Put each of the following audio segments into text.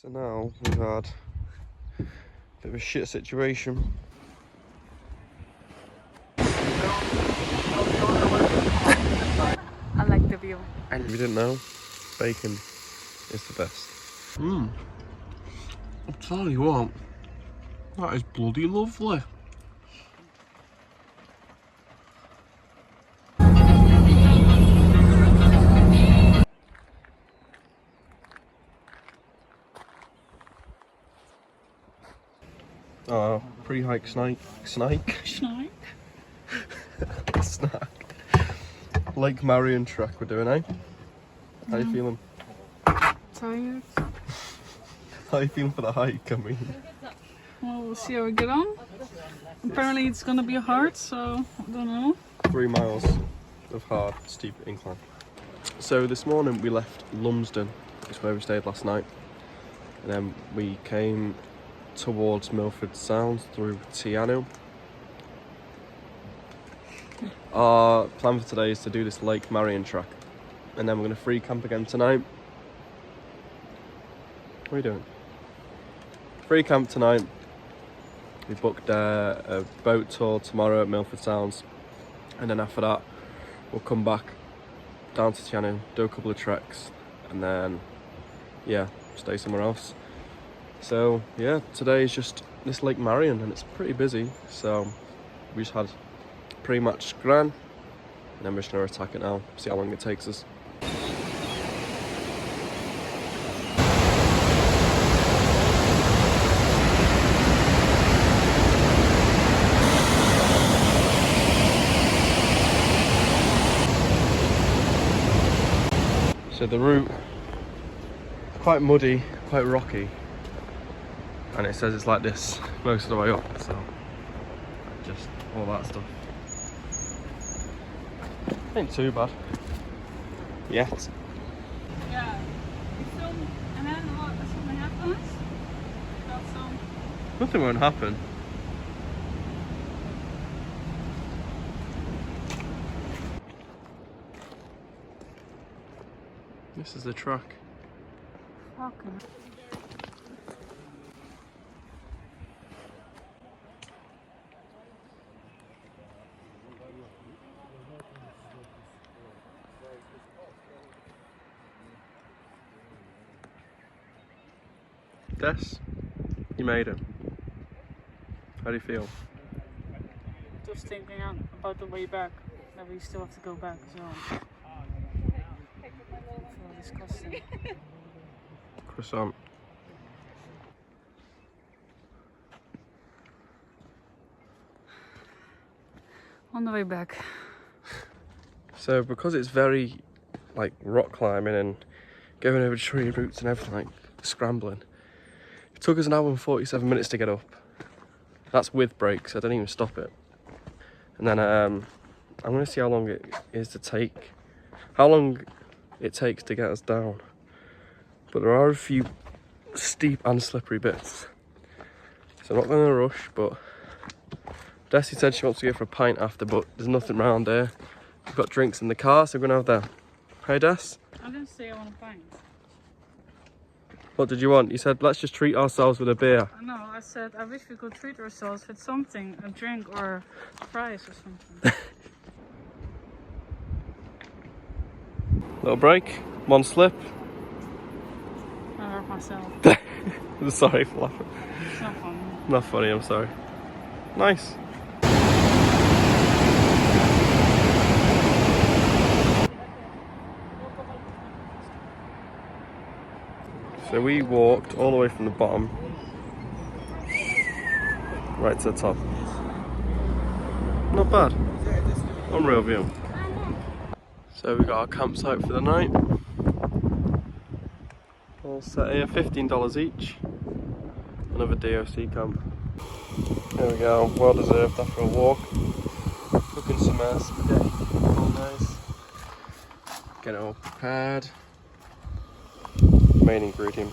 So now we've had a bit of a shit situation. I like the view. If you didn't know, bacon is the best. I'm telling you what, that is bloody lovely. Oh, pre-hike snack. Snack? Snack. Lake Marion track we're doing, eh? How you feeling? Tired? How you feeling for the hike, I mean? Well, we'll see how we get on. Apparently it's gonna be hard, so I don't know. 3 miles of hard, steep incline. So this morning we left Lumsden, which is where we stayed last night. And then we came towards Milford Sound through Tianu. Our plan for today is to do this Lake Marion track, and then we're going to free camp again tonight. What are you doing? Free camp tonight. We booked a boat tour tomorrow at Milford Sounds, and then after that we'll come back down to Tianu, do a couple of treks, and then yeah, stay somewhere else. So yeah, today is just this Lake Marion and it's pretty busy, so we just had pre-match gran, and then we're just going to attack it now, see how long it takes us. So the route is quite muddy, quite rocky, and it says it's like this most of the way up, so just all that stuff. Ain't too bad yet. Yeah. You film and then what? If something happens? That's Nothing won't happen. This is the track. fucking. Des, you made it. How do you feel? Just thinking about the way back, that we still have to go back, so I feel disgusting. Croissant. On the way back. So because it's very like rock climbing and going over tree roots and everything, like scrambling, it took us an hour and 47 minutes to get up. That's with brakes, I didn't even stop it. And then I'm going to see how long it is to take, how long it takes to get us down. But there are a few steep and slippery bits, so I'm not going to rush. But Desi said she wants to go for a pint after, but there's nothing around here. We've got drinks in the car, so we're going to have that. Hey Des? I didn't say I want a pint. What did you want? You said let's just treat ourselves with a beer. No, I said I wish we could treat ourselves with something, a drink or fries or something. Little break, one slip. I hurt myself. I'm sorry for laughing. It's not funny. Not funny, I'm sorry. Nice. So we walked all the way from the bottom right to the top. Not bad. Unreal view. So we got our campsite for the night. All set here, $15 each. Another DOC camp. There we go, well deserved after a walk. Cooking some spaghetti, all nice. Get it all prepared. Main ingredient.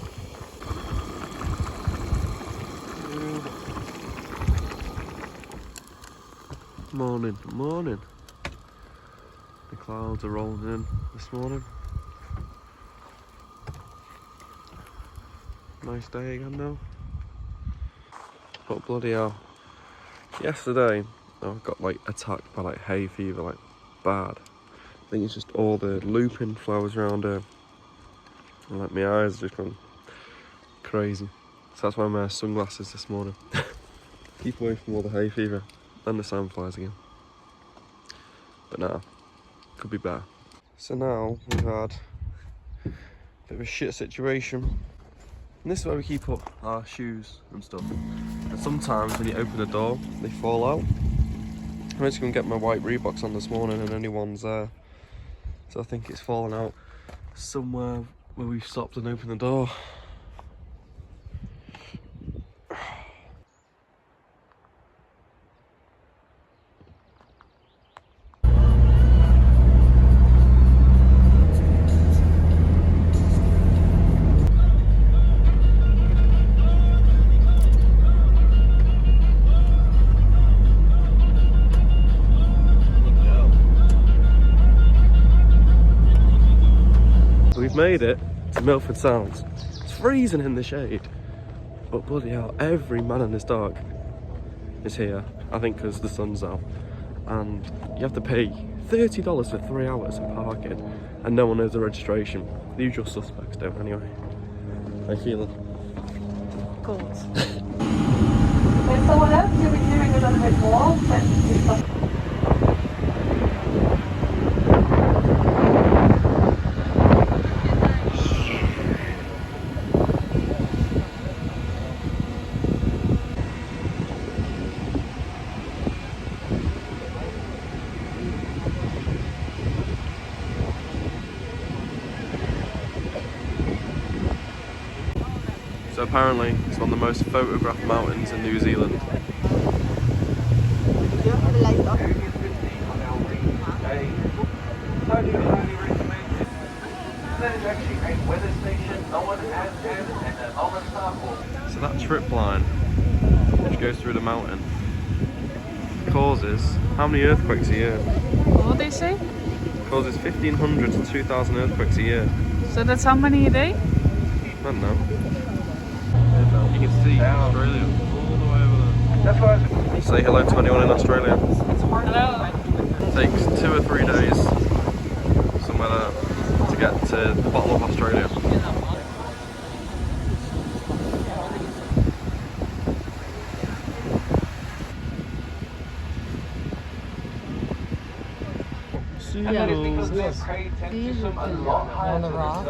Morning, morning. The clouds are rolling in this morning. Nice day again now. But bloody hell. Yesterday, I got like attacked by like hay fever, like bad. I think it's just all the lupin flowers around here. And like my eyes just gone crazy. So that's why I'm wearing sunglasses this morning. Keep away from all the hay fever and the sandflies again. But nah, could be better. So now we've had a bit of a shit situation. And this is where we keep up our shoes and stuff. And sometimes when you open the door, they fall out. I went to go and get my white Reeboks on this morning and only one's there. So I think it's fallen out somewhere where we've stopped and opened the door. We've made it to Milford Sound. It's freezing in the shade, but bloody hell, every man and his dog is here. I think because the sun's out, and you have to pay $30 for 3 hours of parking, and no one knows the registration. The usual suspects don't, anyway. How you feeling? Cold. If someone else you'll be doing a little bit more, then So apparently it's one of the most photographed mountains in New Zealand. So that trip line, which goes through the mountain, causes how many earthquakes a year? What did they say? Causes 1,500 to 2,000 earthquakes a year. So that's how many a day? I don't know. You can see Australia all the way over there. Say hello to anyone in Australia. Hello. It takes 2 or 3 days somewhere there to get to the bottom of Australia. on the rock.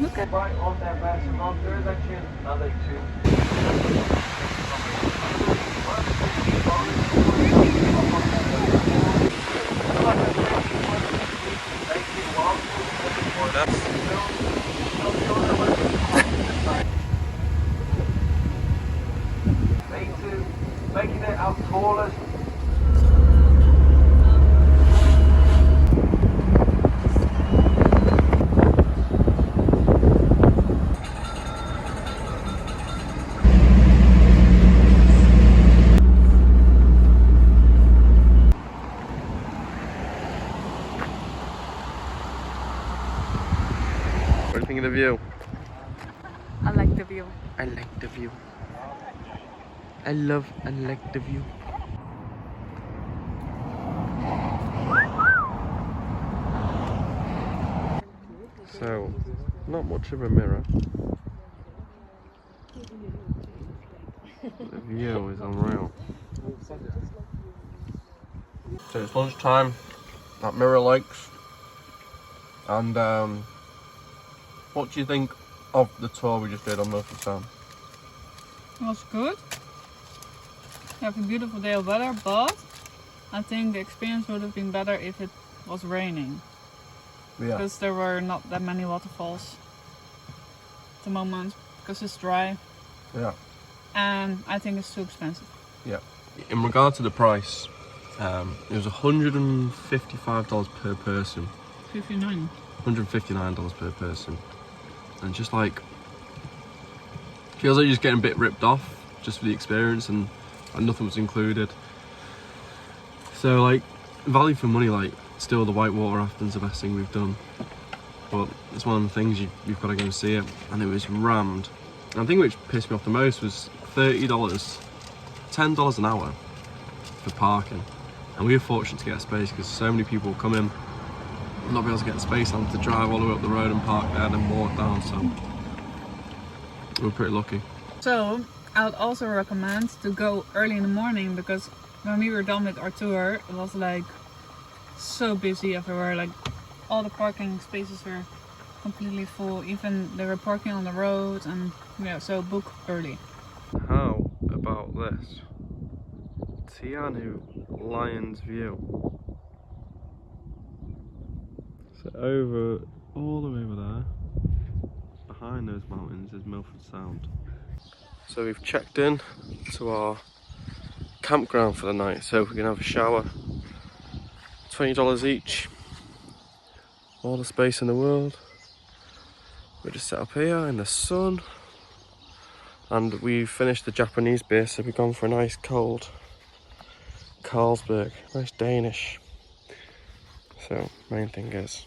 Look at Right on that restaurant, there is actually another two. Making it our tallest. What do you think of the view? I like the view. I like the view. I love and like the view. So, not much of a mirror. The view is unreal. So it's lunchtime at Mirror Lakes, and what do you think of the tour we just did on Milford Sound? It was good. We have a beautiful day of weather, but I think the experience would have been better if it was raining. Yeah. Because there were not that many waterfalls at the moment, because it's dry. Yeah. And I think it's too expensive. Yeah. In regard to the price, it was $155 per person. 59. $159 per person. And just like, feels like you're just getting a bit ripped off just for the experience, and nothing was included. So like, value for money, like still the whitewater rafting's the best thing we've done. but it's one of the things you've got to go and see it, and it was rammed. And the thing which pissed me off the most was $30, $10 an hour for parking, and we were fortunate to get a space because so many people come in and not be able to get a space and to drive all the way up the road and park there and then walk down, so we were pretty lucky. So I would also recommend to go early in the morning, because when we were done with our tour, it was like so busy everywhere. Like all the parking spaces were completely full. Even they were parking on the road, and yeah, so book early. How about this? Tianu Lion's View. So all the way over there, behind those mountains is Milford Sound. So we've checked in to our campground for the night, so we can have a shower. $20 each. All the space in the world. We're just set up here in the sun. And we've finished the Japanese beer, so we've gone for a nice cold Carlsberg, nice Danish. So main thing is,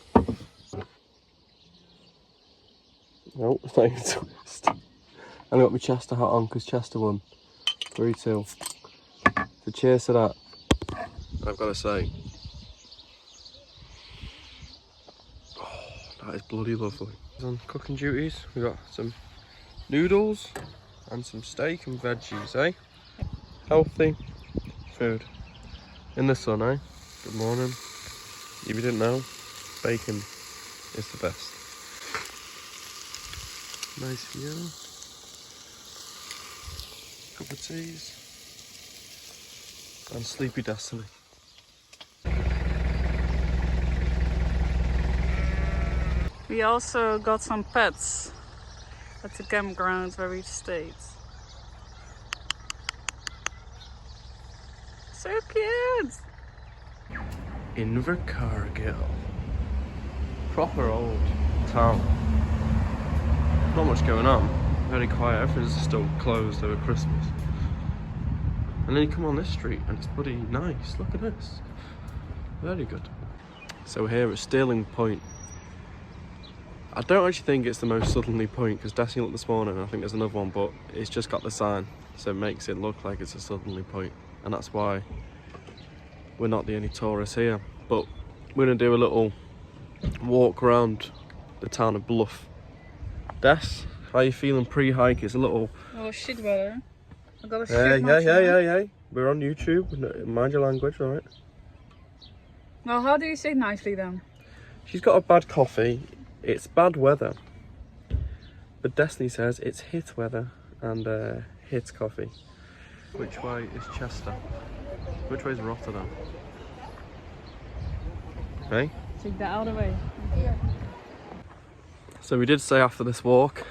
no, it's not even a twist. And I got my Chester hat on because Chester won 3-2. So cheers to that. And I've got to say, oh, that is bloody lovely. On cooking duties, we got some noodles and some steak and veggies, eh? Healthy food in the sun, eh? Good morning. If you didn't know, bacon is the best. Nice view. Cup of teas. And sleepy destiny. We also got some pets at the campground where we stayed. So cute! Invercargill. Proper old town. Not much going on. Very quiet. Everything's still closed over Christmas. And then you come on this street and it's bloody nice. Look at this. Very good. So we're here at Stirling Point. I don't actually think it's the most southerly point, because Destiny looked this morning and I think there's another one, but it's just got the sign, so it makes it look like it's a southerly point, and that's why we're not the only tourists here. But we're going to do a little walk around the town of Bluff. Des, how are you feeling pre-hike? It's a little... Oh, shit weather. I got a Hey. We're on YouTube. Mind your language, alright? Well, how do you say nicely then? She's got a bad coffee. It's bad weather. But Destiny says it's hit weather and hit coffee. Which way is Chester? Which way is Rotterdam? Hey? Take that out of the way. So we did say after this walk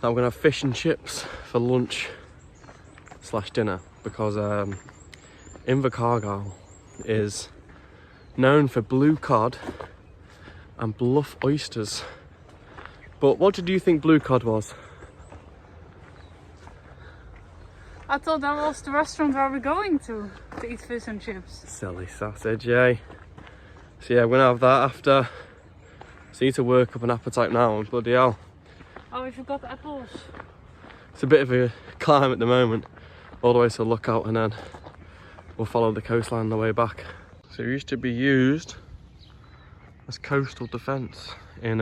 that we're gonna have fish and chips for lunch / dinner, because Invercargill is known for blue cod and bluff oysters. But what did you think blue cod was? I thought that was the restaurant where we're going to eat fish and chips. Silly sausage, eh? So yeah, we're gonna have that after. So you need to work up an appetite now, and bloody hell. Oh, we forgot the apples. It's a bit of a climb at the moment, all the way to the lookout, and then we'll follow the coastline on the way back. So it used to be used as coastal defence in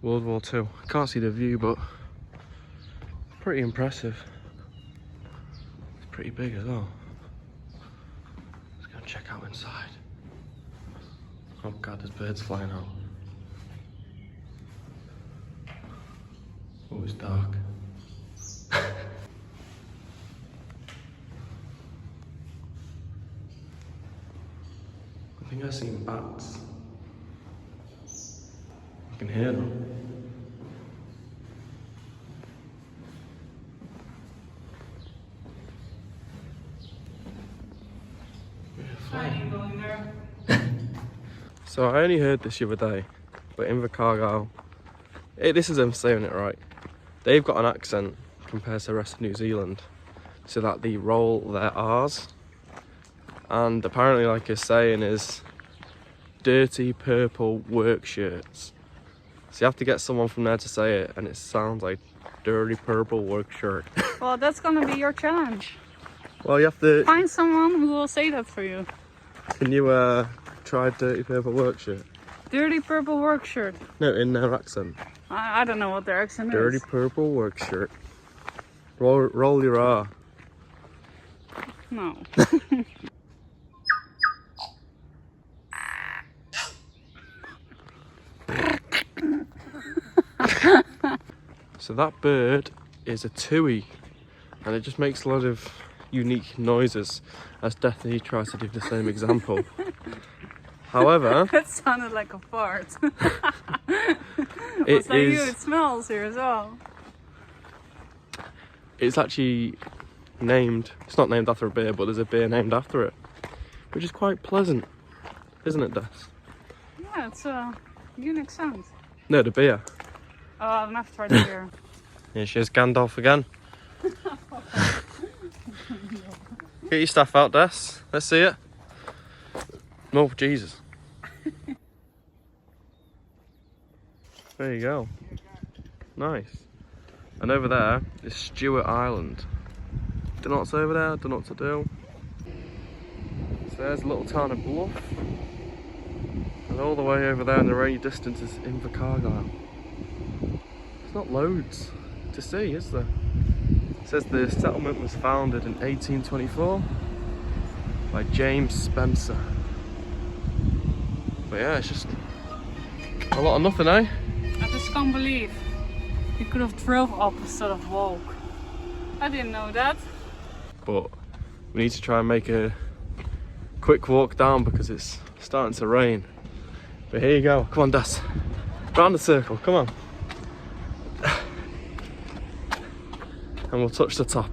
World War II. Can't see the view, but pretty impressive. It's pretty big as well. Let's go and check out inside. Oh god, there's birds flying out. Oh, it's dark. I think I've seen bats. I can hear them. Going there. So I only heard this the other day, but Invercargill, this is them saying it right. They've got an accent compared to the rest of New Zealand, so that they roll their R's. And apparently, like it's saying, is Dirty Purple Work Shirts. So you have to get someone from there to say it, and it sounds like Dirty Purple Work Shirt. Well, that's gonna be your challenge. Well, you have to Find someone who will say that for you. Can you try Dirty Purple Work Shirt? Dirty Purple Work Shirt. No, in their accent. I don't know what their accent Dirty is. Purple Work Shirt. Roll your R. No. So that bird is a tui, and it just makes a lot of unique noises as Deathy tries to do the same example. However, That sounded like a fart. it It smells here as well. it's actually named, it's not named after a beer, but there's a beer named after it, which is quite pleasant, isn't it, Des? Yeah, it's a unique sound. No, the beer. Oh, I'll have to try the beer. Here she is, Gandalf again. Get your stuff out, Des. Let's see it. Oh, Jesus. There you go. Nice. And over there is Stewart Island. Don't know what's over there, don't know what to do. So there's a little town of Bluff. And all the way over there in the rainy distance is Invercargill. There's not loads to see, is there? It says the settlement was founded in 1824 by James Spencer. But yeah, it's just a lot of nothing, eh? I just can't believe you could have drove up instead of walk. I didn't know that. But we need to try and make a quick walk down because it's starting to rain. But here you go, come on, Des. Round the circle, come on. And we'll touch the top.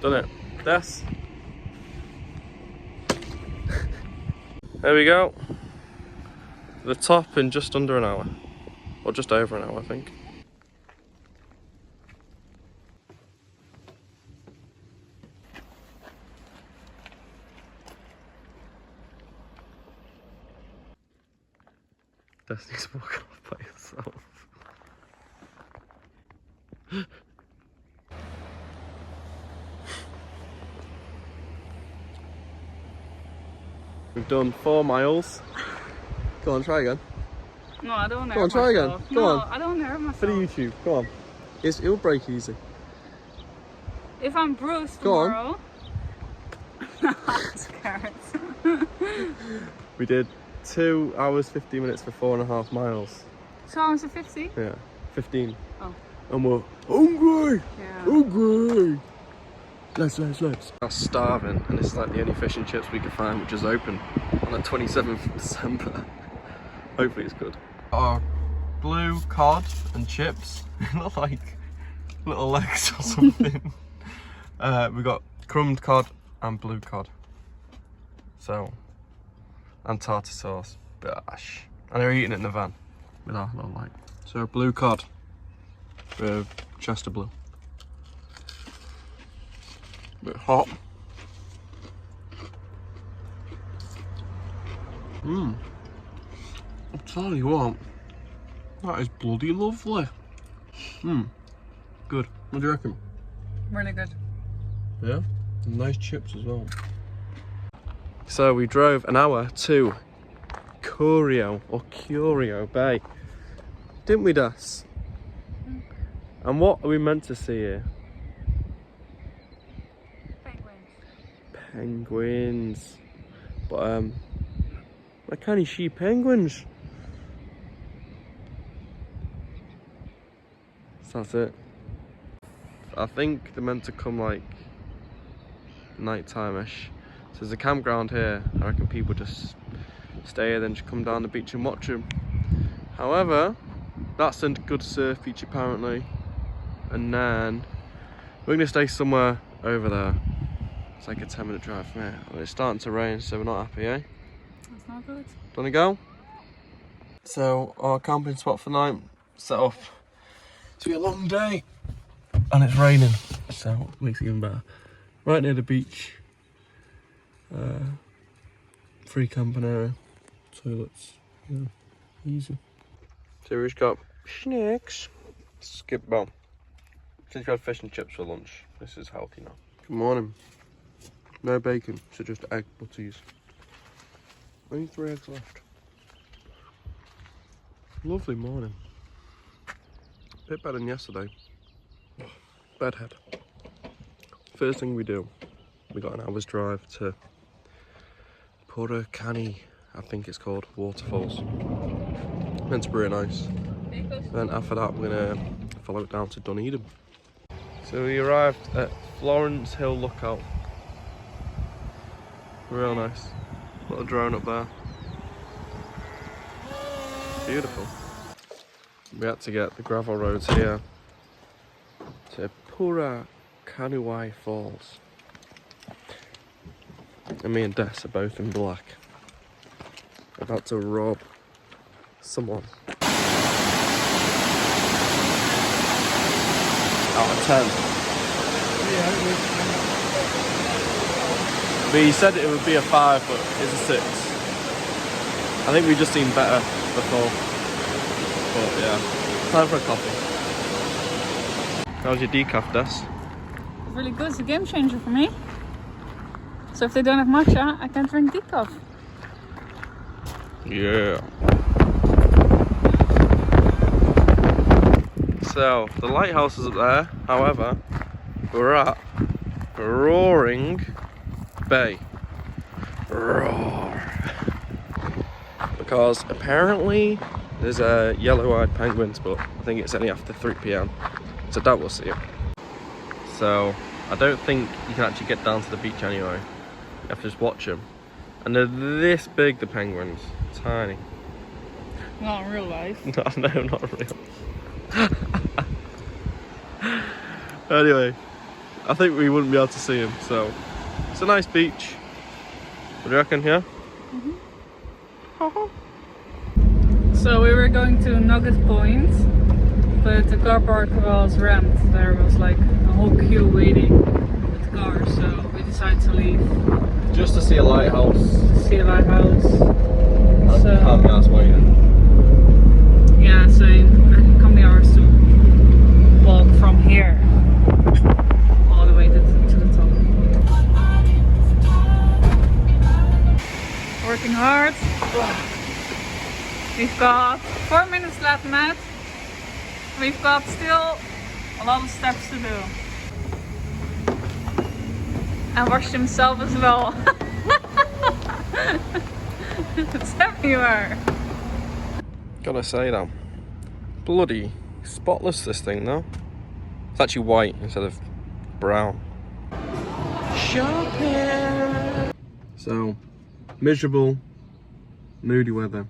Done it. Des. There we go. The top in just under an hour. Or just over an hour, I think. Destiny's walking off by herself. We've done 4 miles. Go on, try again. No, I don't want to Go on, hurt try again. myself. Go no, on. I don't want to hurt myself. For the YouTube, go on. It'll break easy. If I'm bruised Go on. tomorrow, I'm scared. We did 2 hours 50 minutes for 4.5 miles. 2 hours and 50? Yeah, 15. Oh. And we're hungry. Yeah. Hungry. Let's. I'm starving, and it's like the only fish and chips we could find, which is open on the 27th of December. Hopefully it's good. Our blue cod and chips look like little legs or something. We got crumbed cod and blue cod. So, and tartar sauce. Gosh. And they're eating it in the van with our little light. So blue cod with Chester blue. Bit hot. I'll tell you what, that is bloody lovely. Good. What do you reckon? Really good. Yeah? Nice chips as well. So we drove an hour to Curio Bay, didn't we, Das? And what are we meant to see here? Penguins. But I can't see penguins. So that's it. I think they're meant to come like night time-ish. So there's a campground here. I reckon people just stay here, then just come down the beach and watch them. However, that's a good surf beach apparently. And then we're gonna stay somewhere over there. It's like a 10-minute drive from here. And it's starting to rain, so we're not happy, eh? That's not good. Wanna go? So our camping spot for night set up. It's gonna be a long day. And it's raining, so it makes it even better. right near the beach. Free camping area, toilets, yeah, easy. So we've got snacks, skip bone. Since we had fish and chips for lunch, this is healthy now. Good morning. No bacon, so just egg butties. Only 3 eggs left. Lovely morning. Bit better than yesterday. Bedhead. First thing we do, we got an hour's drive to Puracani, I think it's called, waterfalls. Meant to be really nice. Then after that we're gonna follow it down to Dunedin. So we arrived at Florence Hill Lookout. Real nice. Little drone up there. Beautiful. We had to get the gravel roads here to Puracani Falls. And me and Des are both in black. About to rob someone. Out of 10. We said it would be a 5, but it's a 6. I think we've just seen better before. But yeah, time for a coffee. How's your decaf, Des? It's really good. It's a game changer for me. So if they don't have matcha, I can drink decaf. Yeah. So, the lighthouse is up there. However, we're at Roaring Bay. Roar. Because apparently there's yellow-eyed penguins, but I think it's only after 3 PM. So I doubt we'll see them. So I don't think you can actually get down to the beach anyway. You have to just watch them. And they're this big, the penguins. Tiny. Not in real life. No, not real. Anyway, I think we wouldn't be able to see him, so it's a nice beach. What do you reckon, yeah? So we were going to Nugget Point, but the car park was rammed. There was like a whole queue waiting with cars, so we decided to leave. Just to see a lighthouse. To see a lighthouse. So, Can't be asked waiting. yeah, same. And come the hours to walk from here all the way to the top. Working hard. We've got 4 minutes left, Matt. We've got still a lot of steps to do. And washed himself as well. It's everywhere. Gotta say though, bloody spotless this thing though. It's actually white instead of brown. Shopping! So, miserable, moody weather.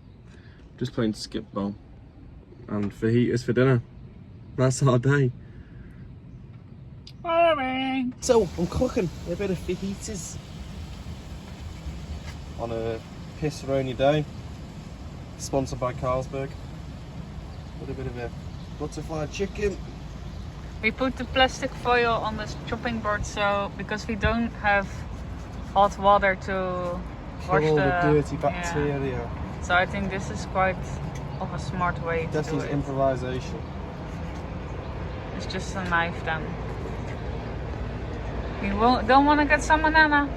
Just playing skip ball. And fajitas for dinner. That's our day. Boring. So, I'm cooking a bit of fajitas on a piss rainy day. Sponsored by Carlsberg. With a bit of a butterfly chicken. We put the plastic foil on the chopping board so because we don't have hot water to wash all the dirty yeah. bacteria. So I think this is quite of a smart way to do Desi's it. improvisation. It's just a knife then. You don't want to get some banana?